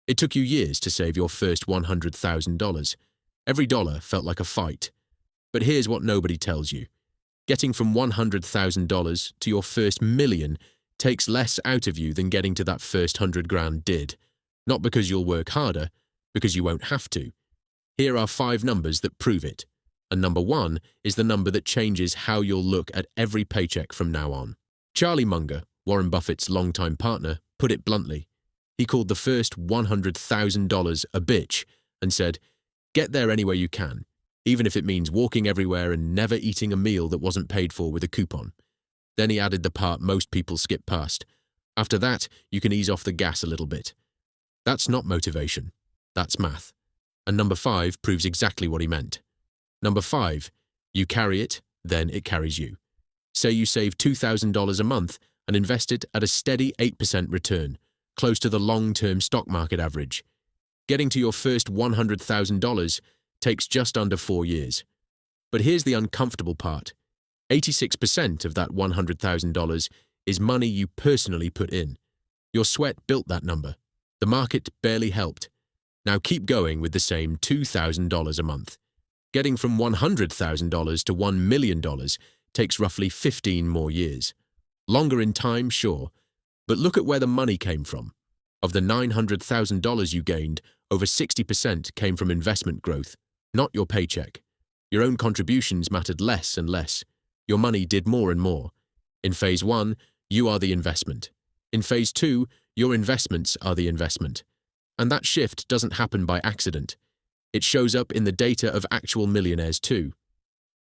It took you years to save your first $100,000. Every dollar felt like a fight. But here's what nobody tells you. Getting from $100,000 to your first million takes less out of you than getting to that first 100 grand did. Not because you'll work harder, because you won't have to. Here are 5 numbers that prove it. And number 1 is the number that changes how you'll look at every paycheck from now on. Charlie Munger, Warren Buffett's longtime partner, put it bluntly. He called the first $100,000 a bitch and said, "Get there any way you can, even if it means walking everywhere and never eating a meal that wasn't paid for with a coupon." Then he added the part most people skip past. After that, you can ease off the gas a little bit. That's not motivation. That's math. And number 5 proves exactly what he meant. Number 5, you carry it, then it carries you. Say you save $2,000 a month and invest it at a steady 8% return, close to the long-term stock market average. Getting to your first $100,000 takes just under 4 years. But here's the uncomfortable part. 86% of that $100,000 is money you personally put in. Your sweat built that number. The market barely helped. Now keep going with the same $2,000 a month. Getting from $100,000 to $1 million takes roughly 15 more years. Longer in time, sure, but look at where the money came from. Of the $900,000 you gained, over 60% came from investment growth, not your paycheck. Your own contributions mattered less and less. Your money did more and more. In phase 1, you are the investment. In phase 2, your investments are the investment. And that shift doesn't happen by accident. It shows up in the data of actual millionaires too.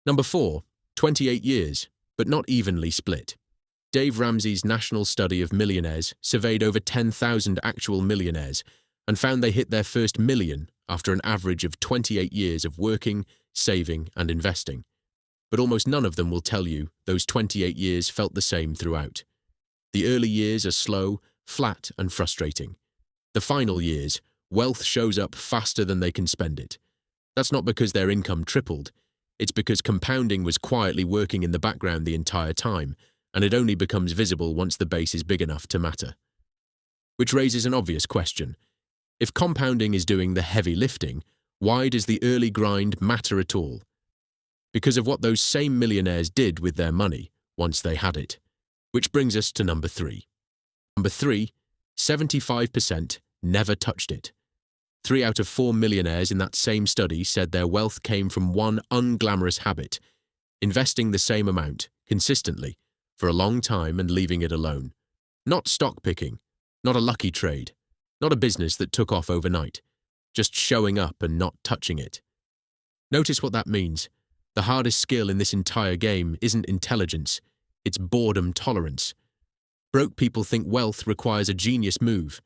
Number 4, 28 years, but not evenly split. Dave Ramsey's national study of millionaires surveyed over 10,000 actual millionaires and found they hit their first million after an average of 28 years of working, saving, and investing. But almost none of them will tell you those 28 years felt the same throughout. The early years are slow, flat, and frustrating. The final years, wealth shows up faster than they can spend it. That's not because their income tripled. It's because compounding was quietly working in the background the entire time, and it only becomes visible once the base is big enough to matter. Which raises an obvious question. If compounding is doing the heavy lifting, why does the early grind matter at all? Because of what those same millionaires did with their money once they had it. Which brings us to number 3. Number 3, 75% never touched it. 3 out of 4 millionaires in that same study said their wealth came from one unglamorous habit, investing the same amount, consistently, for a long time and leaving it alone. Not stock picking, not a lucky trade, not a business that took off overnight, just showing up and not touching it. Notice what that means. The hardest skill in this entire game isn't intelligence, it's boredom tolerance. Broke people think wealth requires a genius move.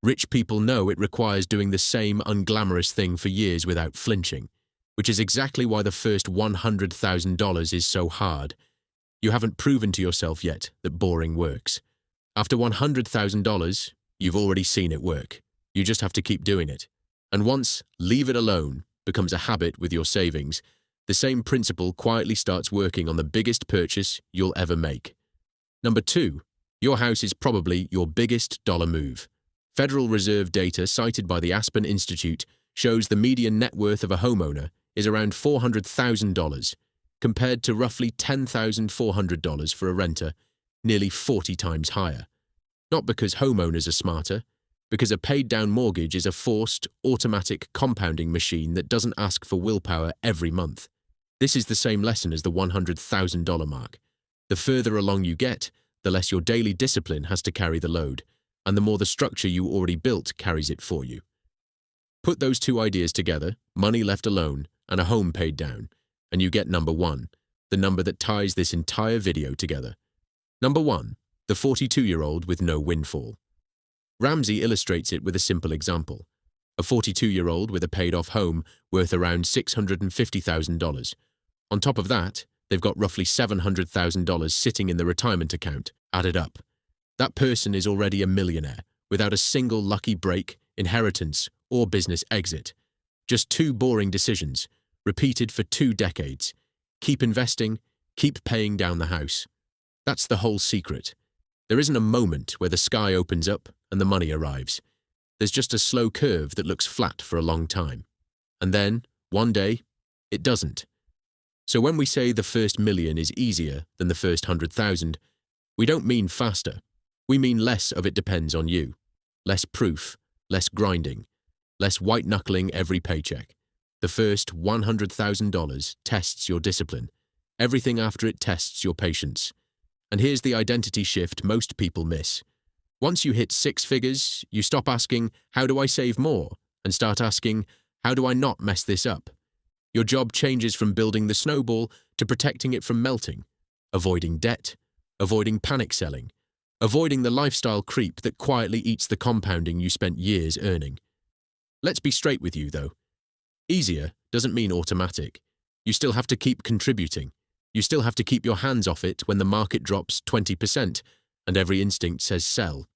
Rich people know it requires doing the same unglamorous thing for years without flinching, which is exactly why the first $100,000 is so hard. You haven't proven to yourself yet that boring works. After $100,000, you've already seen it work. You just have to keep doing it. And once leave it alone becomes a habit with your savings, the same principle quietly starts working on the biggest purchase you'll ever make. Number 2, your house is probably your biggest dollar move. Federal Reserve data cited by the Aspen Institute shows the median net worth of a homeowner is around $400,000, compared to roughly $10,400 for a renter, nearly 40 times higher. Not because homeowners are smarter, because a paid-down mortgage is a forced, automatic compounding machine that doesn't ask for willpower every month. This is the same lesson as the $100,000 mark. The further along you get, the less your daily discipline has to carry the load, and the more the structure you already built carries it for you. Put those 2 ideas together, money left alone and a home paid down, and you get number 1, the number that ties this entire video together. Number 1, the 42-year-old with no windfall. Ramsey illustrates it with a simple example. A 42-year-old with a paid-off home worth around $650,000. On top of that, they've got roughly $700,000 sitting in the retirement account, added up. That person is already a millionaire, without a single lucky break, inheritance, or business exit. Just 2 boring decisions, repeated for 2 decades. Keep investing, keep paying down the house. That's the whole secret. There isn't a moment where the sky opens up and the money arrives. There's just a slow curve that looks flat for a long time. And then, one day, it doesn't. So when we say the first million is easier than the first 100,000, we don't mean faster. We mean less of it depends on you. Less proof, less grinding, less white-knuckling every paycheck. The first $100,000 tests your discipline. Everything after it tests your patience. And here's the identity shift most people miss. Once you hit 6 figures, you stop asking, how do I save more? And start asking, how do I not mess this up? Your job changes from building the snowball to protecting it from melting, avoiding debt, avoiding panic selling, avoiding the lifestyle creep that quietly eats the compounding you spent years earning. Let's be straight with you, though. Easier doesn't mean automatic. You still have to keep contributing. You still have to keep your hands off it when the market drops 20% and every instinct says sell.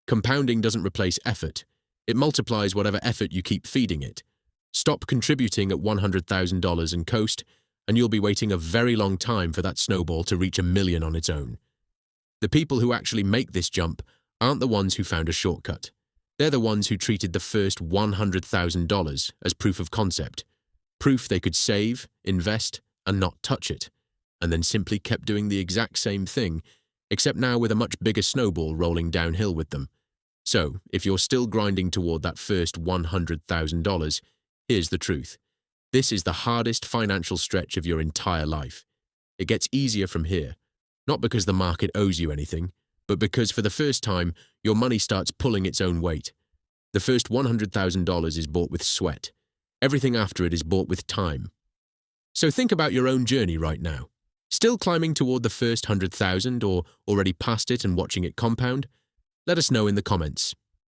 Compounding doesn't replace effort. It multiplies whatever effort you keep feeding it. Stop contributing at $100,000 and coast, and you'll be waiting a very long time for that snowball to reach $1 million on its own. The people who actually make this jump aren't the ones who found a shortcut. They're the ones who treated the first $100,000 as proof of concept, proof they could save, invest, and not touch it, and then simply kept doing the exact same thing, except now with a much bigger snowball rolling downhill with them. So, if you're still grinding toward that first $100,000, here's the truth. This is the hardest financial stretch of your entire life. It gets easier from here, not because the market owes you anything, but because for the first time, your money starts pulling its own weight. The first $100,000 is bought with sweat. Everything after it is bought with time. So think about your own journey right now. Still climbing toward the first 100,000 or already past it and watching it compound? Let us know in the comments.